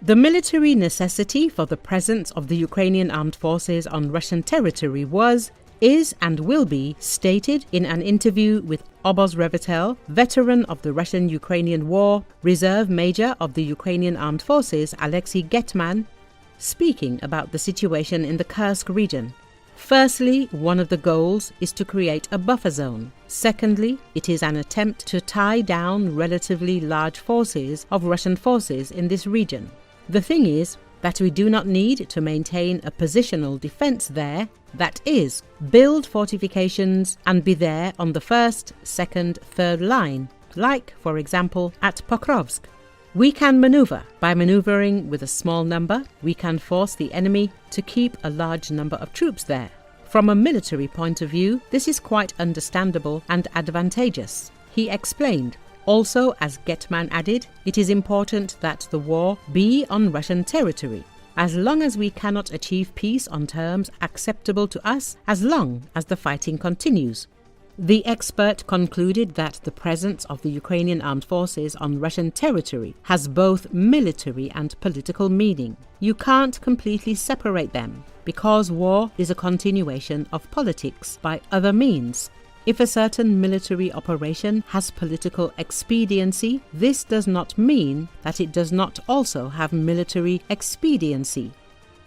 The military necessity for the presence of the Ukrainian armed forces on Russian territory was, is and will be stated in an interview with Obozrevatel, veteran of the Russian-Ukrainian War, Reserve Major of the Ukrainian Armed Forces Alexey Getman, speaking about the situation in the Kursk region. Firstly, one of the goals is to create a buffer zone. Secondly, it is an attempt to tie down relatively large forces of Russian forces in this region. The thing is that we do not need to maintain a positional defense there, that is, build fortifications and be there on the first, second, third line, like, for example, at Pokrovsk. We can maneuver. By maneuvering with a small number, we can force the enemy to keep a large number of troops there. From a military point of view, this is quite understandable and advantageous, he explained. Also, as Getman added, it is important that the war be on Russian territory, as long as we cannot achieve peace on terms acceptable to us, as long as the fighting continues. The expert concluded that the presence of the Ukrainian armed forces on Russian territory has both military and political meaning. You can't completely separate them, because war is a continuation of politics by other means. If a certain military operation has political expediency, this does not mean that it does not also have military expediency,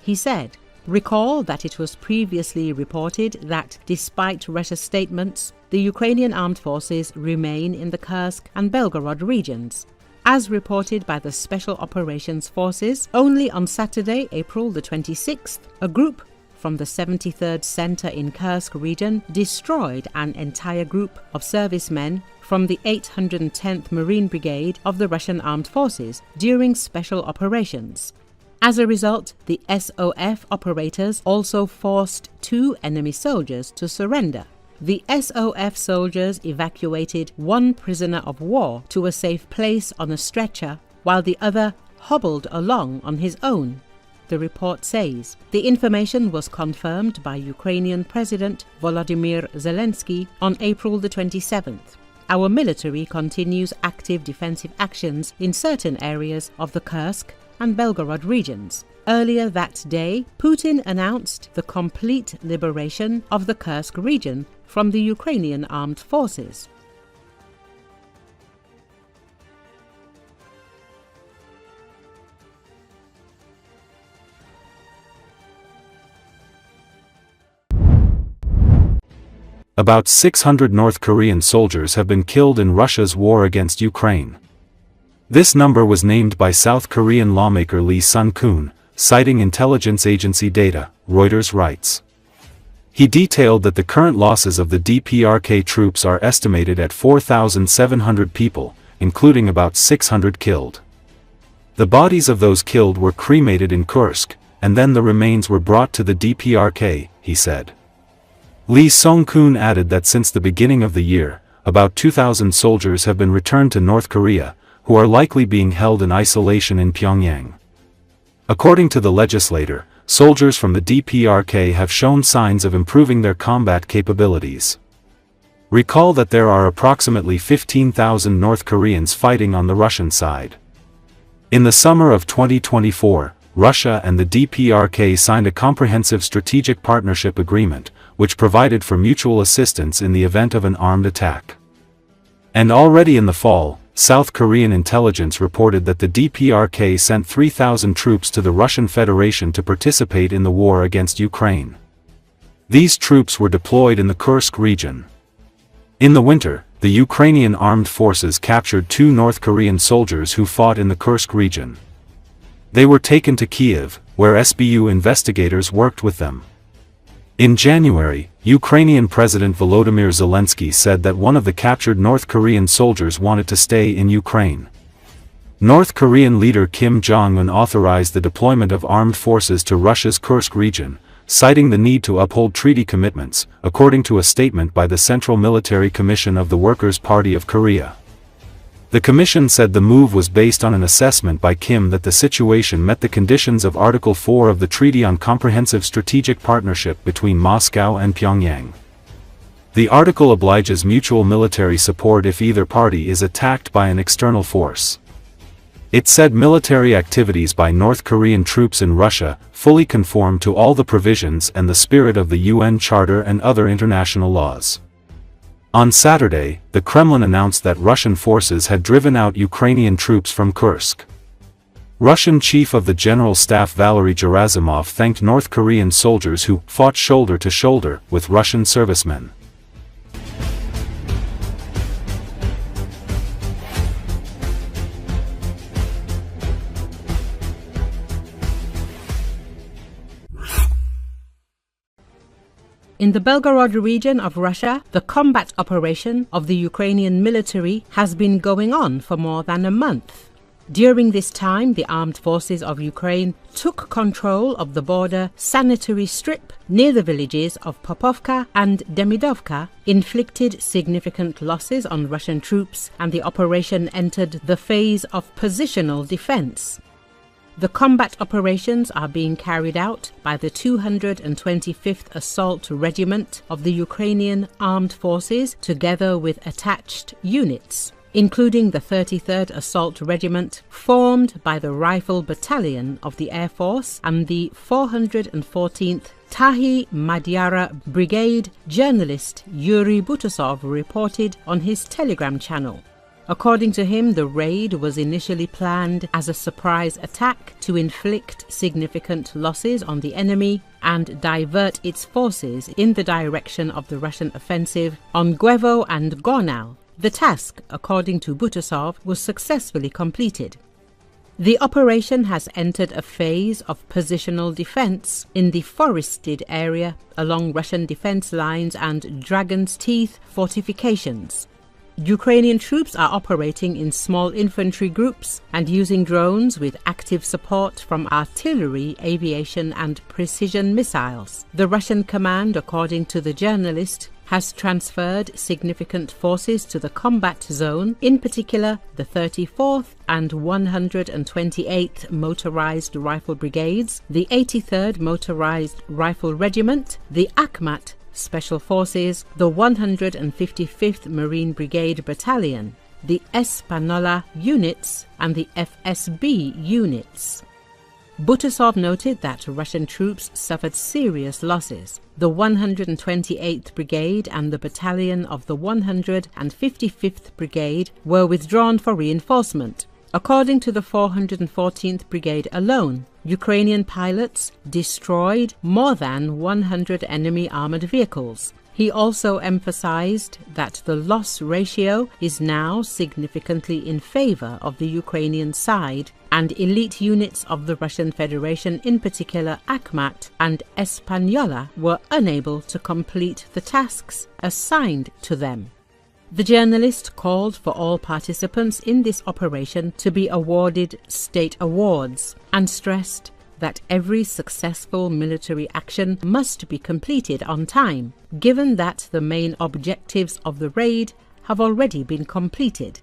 he said. Recall that it was previously reported that, despite Russia's statements, the Ukrainian armed forces remain in the Kursk and Belgorod regions. As reported by the Special Operations Forces, only on Saturday, April the 26th, a group from the 73rd Center in Kursk region destroyed an entire group of servicemen from the 810th Marine Brigade of the Russian Armed Forces during special operations. As a result, the SOF operators also forced 2 enemy soldiers to surrender. The SOF soldiers evacuated one prisoner of war to a safe place on a stretcher, while the other hobbled along on his own, the report says. The information was confirmed by Ukrainian President Volodymyr Zelensky on April the 27th. Our military continues active defensive actions in certain areas of the Kursk and Belgorod regions. Earlier that day, Putin announced the complete liberation of the Kursk region from the Ukrainian Armed Forces. About 600 North Korean soldiers have been killed in Russia's war against Ukraine. This number was named by South Korean lawmaker Lee Sun-kun, citing intelligence agency data, Reuters writes. He detailed that the current losses of the DPRK troops are estimated at 4,700 people, including about 600 killed. The bodies of those killed were cremated in Kursk, and then the remains were brought to the DPRK, he said. Lee Sun-kun added that since the beginning of the year, about 2,000 soldiers have been returned to North Korea, who are likely being held in isolation in Pyongyang. According to the legislator, soldiers from the DPRK have shown signs of improving their combat capabilities. Recall that there are approximately 15,000 North Koreans fighting on the Russian side. In the summer of 2024, Russia and the DPRK signed a comprehensive strategic partnership agreement, which provided for mutual assistance in the event of an armed attack. And already in the fall, South Korean intelligence reported that the DPRK sent 3,000 troops to the Russian Federation to participate in the war against Ukraine. These troops were deployed in the Kursk region. In the winter, the Ukrainian Armed Forces captured 2 North Korean soldiers who fought in the Kursk region. They were taken to Kyiv, where SBU investigators worked with them. In January, Ukrainian President Volodymyr Zelensky said that one of the captured North Korean soldiers wanted to stay in Ukraine. North Korean leader Kim Jong-un authorized the deployment of armed forces to Russia's Kursk region, citing the need to uphold treaty commitments, according to a statement by the Central Military Commission of the Workers' Party of Korea. The commission said the move was based on an assessment by Kim that the situation met the conditions of Article 4 of the Treaty on Comprehensive Strategic Partnership between Moscow and Pyongyang. The article obliges mutual military support if either party is attacked by an external force. It said military activities by North Korean troops in Russia fully conform to all the provisions and the spirit of the UN Charter and other international laws. On Saturday, the Kremlin announced that Russian forces had driven out Ukrainian troops from Kursk. Russian Chief of the General Staff Valery Gerasimov thanked North Korean soldiers who fought shoulder to shoulder with Russian servicemen. In the Belgorod region of Russia, the combat operation of the Ukrainian military has been going on for more than a month. During this time, the armed forces of Ukraine took control of the border sanitary strip near the villages of Popovka and Demidovka, inflicted significant losses on Russian troops, and the operation entered the phase of positional defense. The combat operations are being carried out by the 225th Assault Regiment of the Ukrainian Armed Forces together with attached units, including the 33rd Assault Regiment, formed by the Rifle Battalion of the Air Force and the 414th Tahi Madyara Brigade. Journalist Yuri Butasov reported on his Telegram channel. According to him, the raid was initially planned as a surprise attack to inflict significant losses on the enemy and divert its forces in the direction of the Russian offensive on Guevo and Gornal. The task, according to Butasov, was successfully completed. The operation has entered a phase of positional defense in the forested area along Russian defense lines and Dragon's Teeth fortifications. Ukrainian troops are operating in small infantry groups and using drones with active support from artillery, aviation and precision missiles. The Russian command, according to the journalist, has transferred significant forces to the combat zone, in particular the 34th and 128th Motorized Rifle Brigades, the 83rd Motorized Rifle Regiment, the Akhmat Special Forces, the 155th Marine Brigade Battalion, the Espanola units and the FSB units. Butasov noted that Russian troops suffered serious losses. The 128th Brigade and the battalion of the 155th Brigade were withdrawn for reinforcement. According to the 414th Brigade alone, Ukrainian pilots destroyed more than 100 enemy armored vehicles. He also emphasized that the loss ratio is now significantly in favor of the Ukrainian side, and elite units of the Russian Federation, in particular Akhmat and Espanola, were unable to complete the tasks assigned to them. The journalist called for all participants in this operation to be awarded state awards and stressed that every successful military action must be completed on time, given that the main objectives of the raid have already been completed.